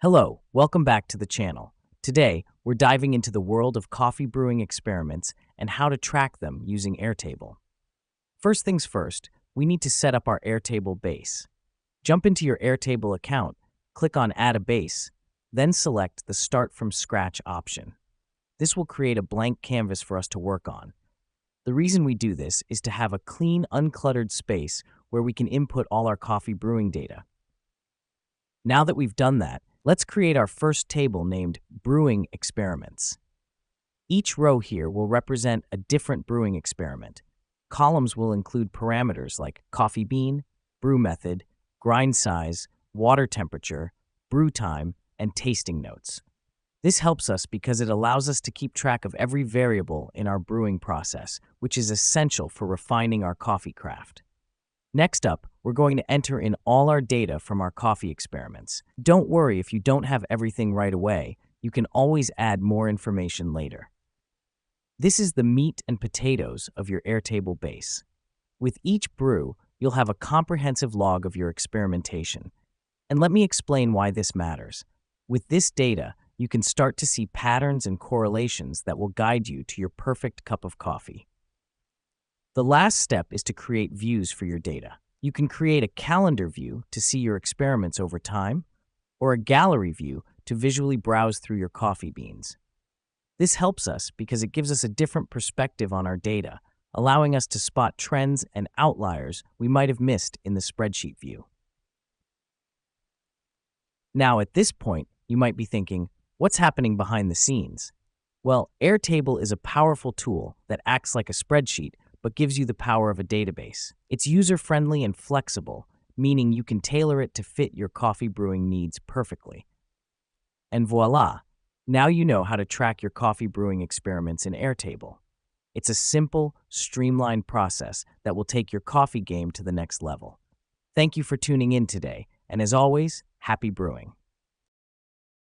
Hello, welcome back to the channel. Today, we're diving into the world of coffee brewing experiments and how to track them using Airtable. First things first, we need to set up our Airtable base. Jump into your Airtable account, click on Add a Base, then select the Start from Scratch option. This will create a blank canvas for us to work on. The reason we do this is to have a clean, uncluttered space where we can input all our coffee brewing data. Now that we've done that, let's create our first table named Brewing Experiments. Each row here will represent a different brewing experiment. Columns will include parameters like coffee bean, brew method, grind size, water temperature, brew time, and tasting notes. This helps us because it allows us to keep track of every variable in our brewing process, which is essential for refining our coffee craft. Next up, we're going to enter in all our data from our coffee experiments. Don't worry if you don't have everything right away. You can always add more information later. This is the meat and potatoes of your Airtable base. With each brew, you'll have a comprehensive log of your experimentation. And let me explain why this matters. With this data, you can start to see patterns and correlations that will guide you to your perfect cup of coffee. The last step is to create views for your data. You can create a calendar view to see your experiments over time, or a gallery view to visually browse through your coffee beans. This helps us because it gives us a different perspective on our data, allowing us to spot trends and outliers we might have missed in the spreadsheet view. Now, at this point, you might be thinking, what's happening behind the scenes? Well, Airtable is a powerful tool that acts like a spreadsheet but gives you the power of a database. It's user-friendly and flexible, meaning you can tailor it to fit your coffee brewing needs perfectly. And voila! Now you know how to track your coffee brewing experiments in Airtable. It's a simple, streamlined process that will take your coffee game to the next level. Thank you for tuning in today, and as always, happy brewing.